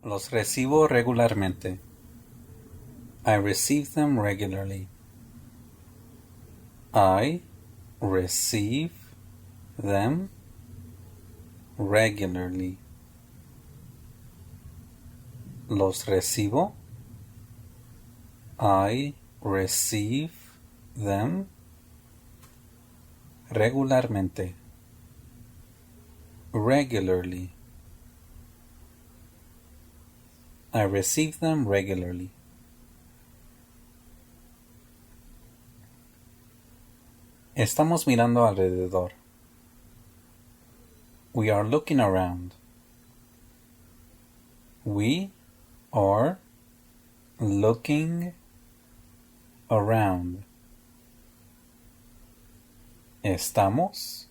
Los recibo regularmente. I receive them regularly. I receive them regularly. Los recibo. I receive them regularmente. Regularly. I receive them regularly. Estamos mirando alrededor. We are looking around. We are looking around. Estamos.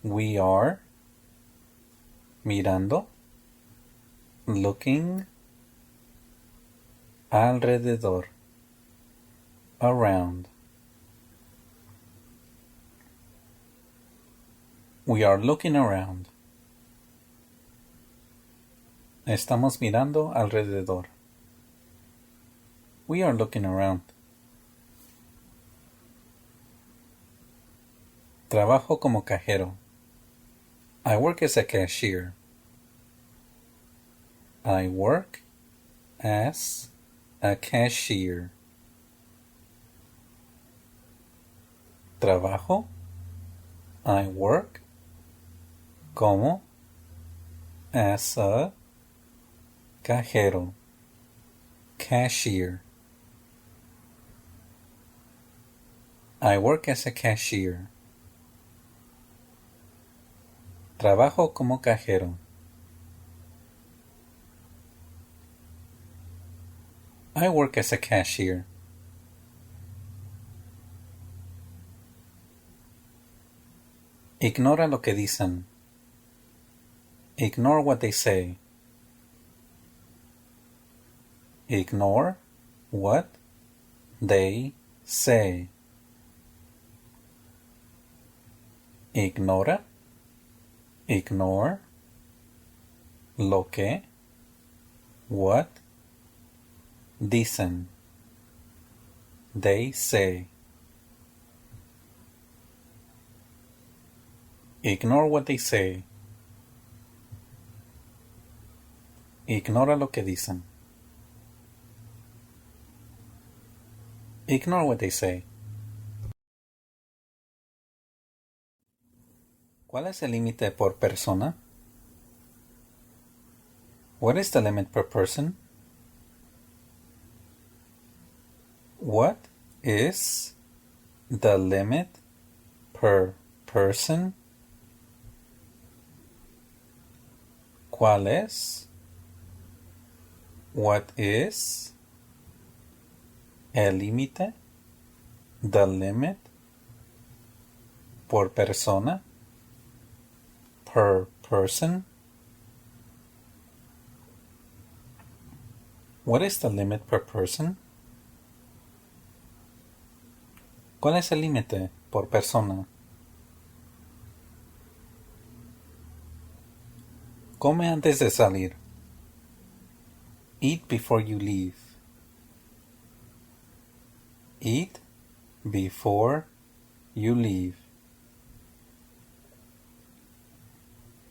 We are mirando. Looking alrededor. Around. We are looking around. Estamos mirando alrededor. We are looking around. Trabajo como cajero. I work as a cashier. I work as a cashier. Trabajo. I work como as a cajero. Cashier. I work as a cashier. Trabajo como cajero. I work as a cashier. Ignora lo que dicen. Ignore what they say. Ignore what they say. Ignora. Ignore. Lo que. What. Dicen. They say. Ignore what they say. Ignora lo que dicen. Ignore what they say. ¿Cuál es el límite por persona? What is the limit per person? What is the limit per person? ¿Cuál es? What is el límite? The limit por persona? Per person? What is the limit per person? ¿Cuál es el límite por persona? Come antes de salir. Eat before you leave. Eat before you leave.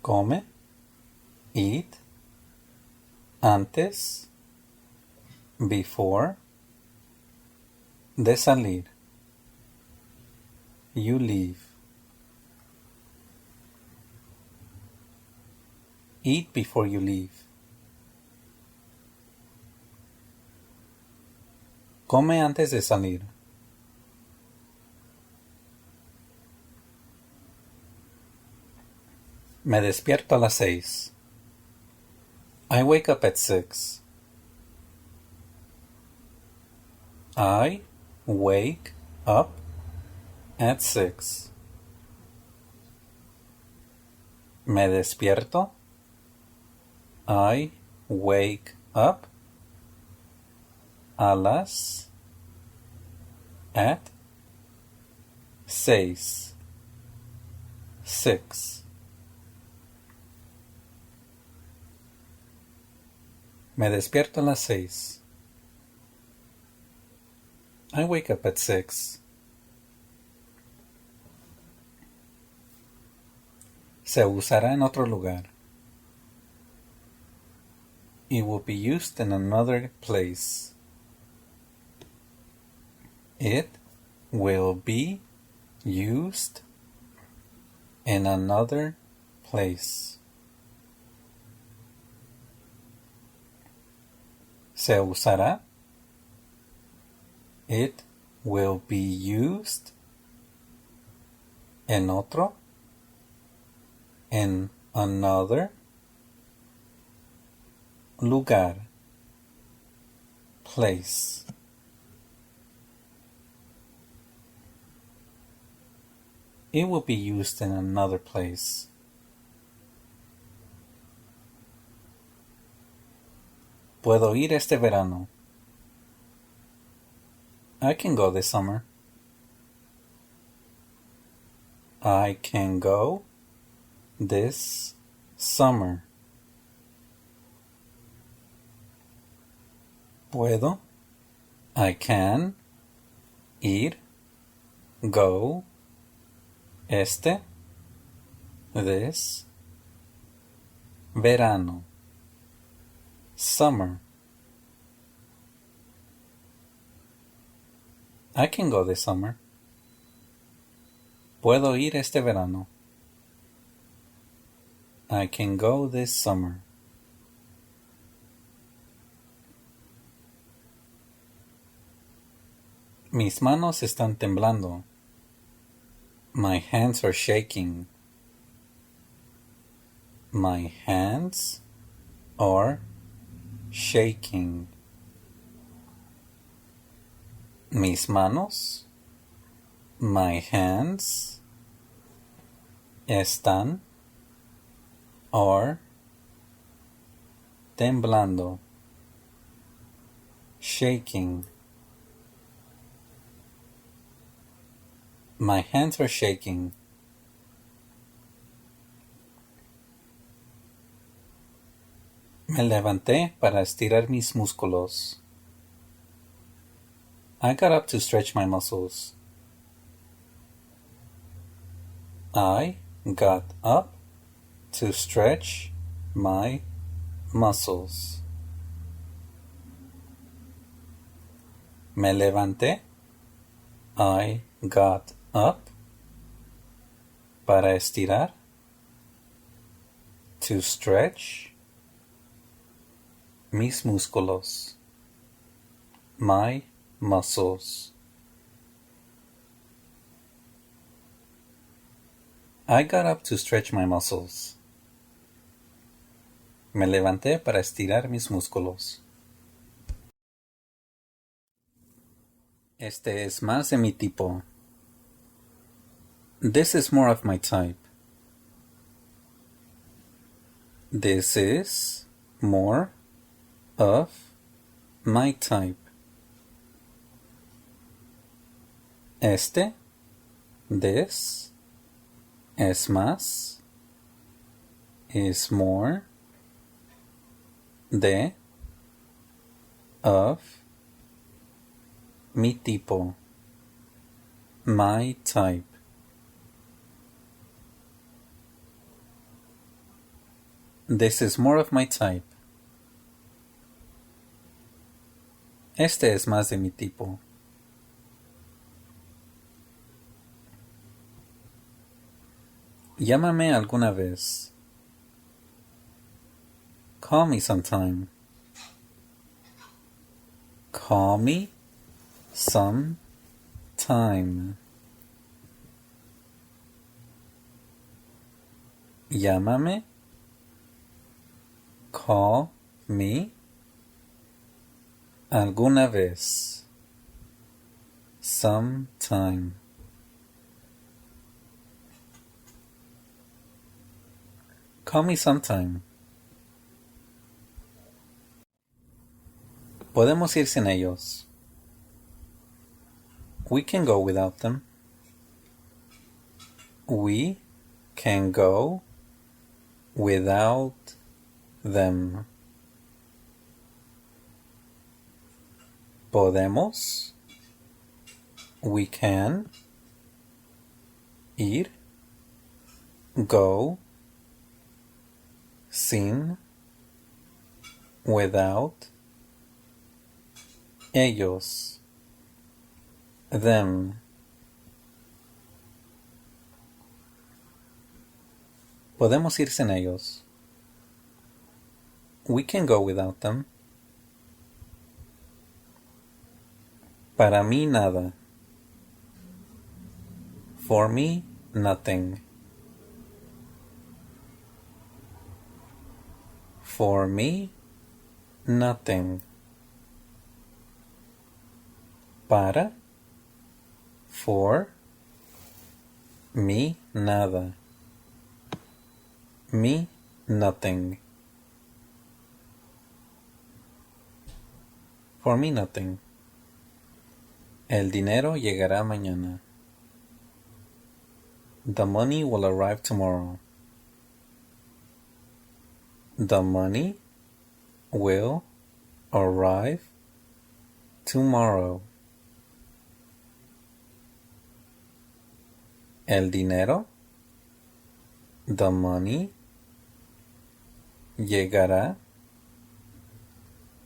Come. Eat. Antes. Before. De salir. You leave. Eat before you leave. Come antes de salir. Me despierto a las 6. I wake up at 6. I wake up at 6. Me despierto. I wake up a las at 6. 6. Me despierto a las 6. I wake up at 6. Se usará en otro lugar. It will be used in another place. It will be used in another place. Se usará. It will be used en otro, in another lugar, place. It will be used in another place. Puedo ir este verano. I can go this summer. I can go this summer. Puedo. I can. Ir. Go. Este. This. Verano. Summer. I can go this summer. Puedo ir este verano. I can go this summer. Mis manos están temblando. My hands are shaking. My hands are shaking. Mis manos, my hands, están, are, temblando, shaking. My hands are shaking. Me levanté para estirar mis músculos. I got up to stretch my muscles. I got up to stretch my muscles. Me levanté. I got up para estirar. To stretch mis músculos. My muscles. I got up to stretch my muscles. Me levanté para estirar mis músculos. Este es más de mi tipo. This is more of my type. This is more of my type. Este, this, es más, is more, de, of, mi tipo, my type. This is more of my type. Este es más de mi tipo. Llámame alguna vez. Call me sometime. Call me sometime. Llámame. Call me alguna vez. Sometime. Call me sometime. Podemos ir sin ellos. We can go without them. We can go without them. Podemos. We can. Ir. Go. Sin. Without. Ellos. Them. Podemos ir sin ellos. We can go without them. Para mí nada. For me, nothing. For me, nothing. Para. For. Me, nada. Me, nothing. For me, nothing. El dinero llegará mañana. The money will arrive tomorrow. The money will arrive tomorrow. El dinero, the money, llegará,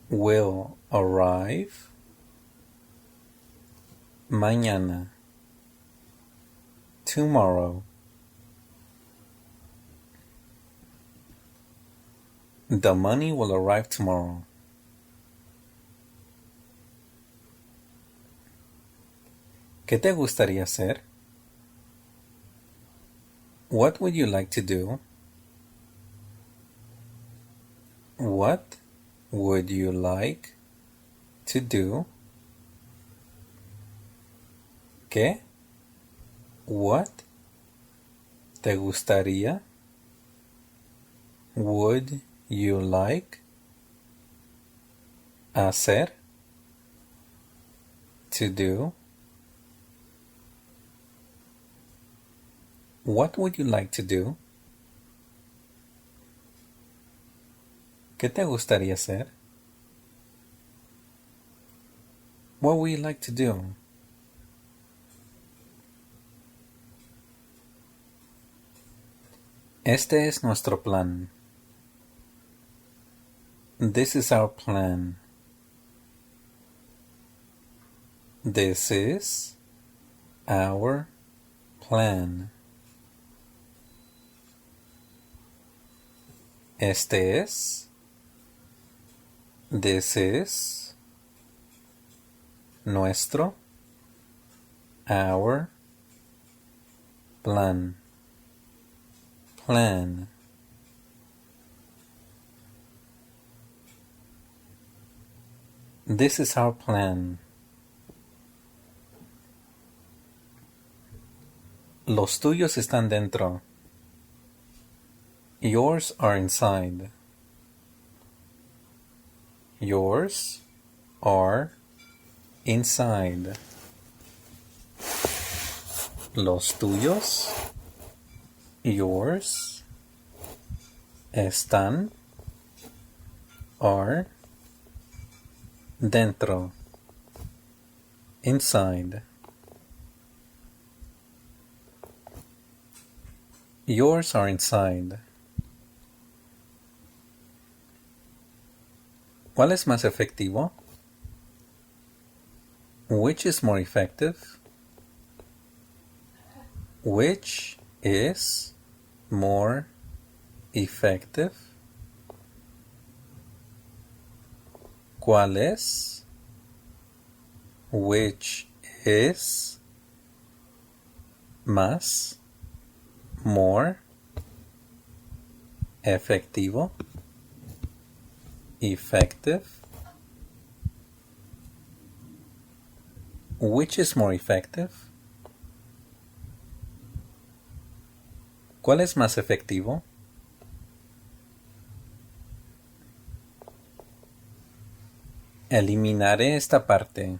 will arrive, mañana, tomorrow. The money will arrive tomorrow. ¿Qué te gustaría hacer? What would you like to do? What would you like to do? ¿Qué? What? ¿Te gustaría? Would you like? Hacer? To do? What would you like to do? ¿Qué te gustaría hacer? What would you like to do? Este es nuestro plan. This is our plan. This is our plan. Este es. This is. Nuestro. Our. Plan. Plan. This is our plan. Los tuyos están dentro. Yours are inside. Yours are inside. Los tuyos, yours, están, are, dentro, inside. Yours are inside. ¿Cuál es más efectivo? Which is more effective? Which is more effective? ¿Cuál es? Which is más, more, efectivo, effective. Which is more effective? ¿Cuál es más efectivo? Eliminaré esta parte.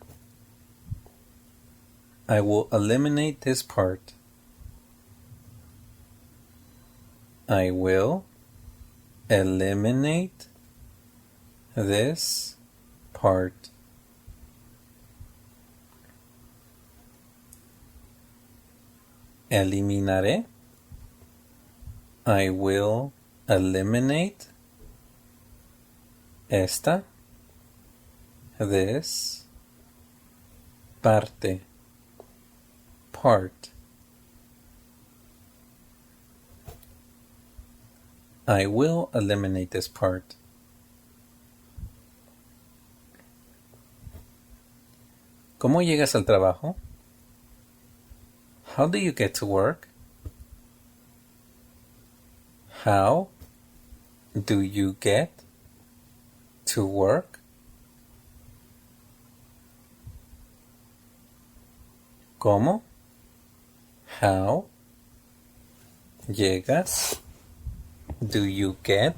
I will eliminate this part. I will eliminate this part. Eliminaré. I will eliminate. Esta. This. Parte. Part. I will eliminate this part. ¿Cómo llegas al trabajo? How do you get to work? How do you get to work? ¿Cómo? How llegas? Do you get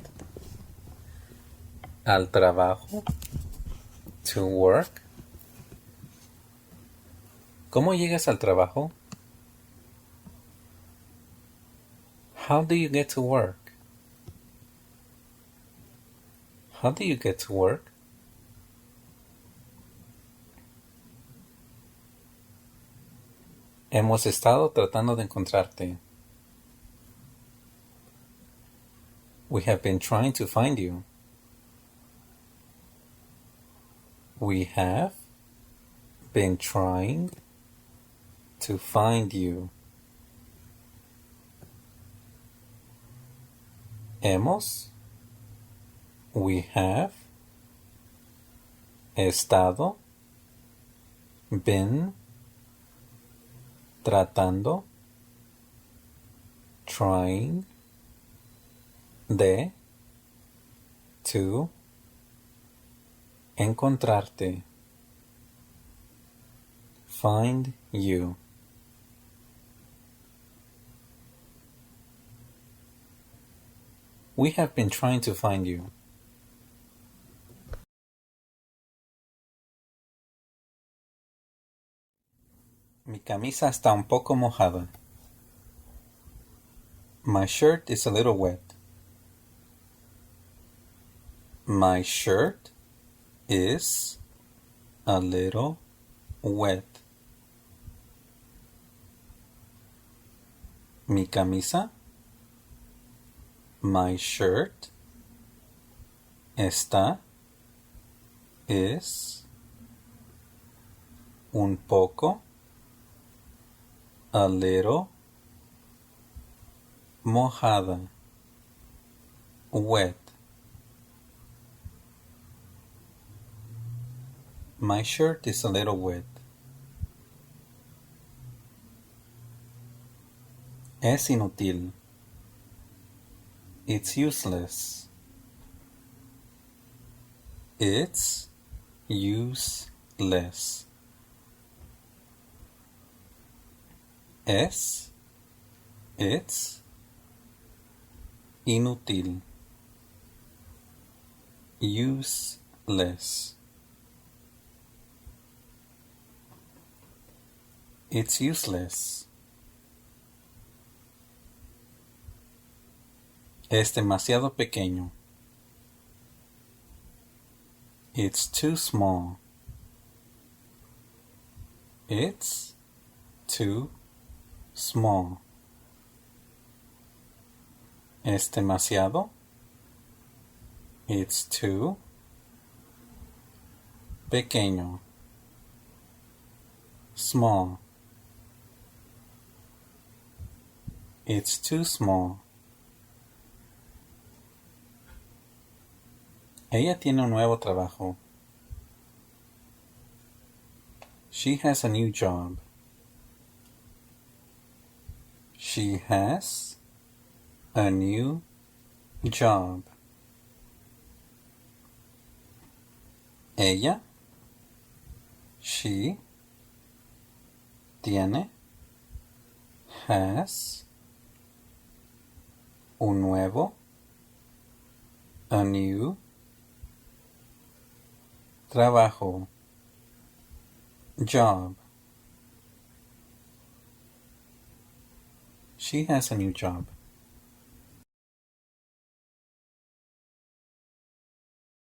al trabajo? To work? ¿Cómo llegas al trabajo? How do you get to work? How do you get to work? Hemos estado tratando de encontrarte. We have been trying to find you. We have been trying to find you. Hemos, we have, estado, been, tratando, trying, de, to, encontrarte, find you. We have been trying to find you. Mi camisa está un poco mojada. My shirt is a little wet. My shirt is a little wet. Mi camisa, my shirt, está, is, un poco, a little, mojada, wet. My shirt is a little wet. Es inútil. It's useless. It's useless. Es, it's, inútil. Useless. It's useless. Es demasiado pequeño. It's too small. It's too small. Es demasiado. It's too pequeño. Small. It's too small. Ella tiene un nuevo trabajo. She has a new job. She has a new job. Ella, she, tiene, has, un nuevo, a new, trabajo, job. She has a new job.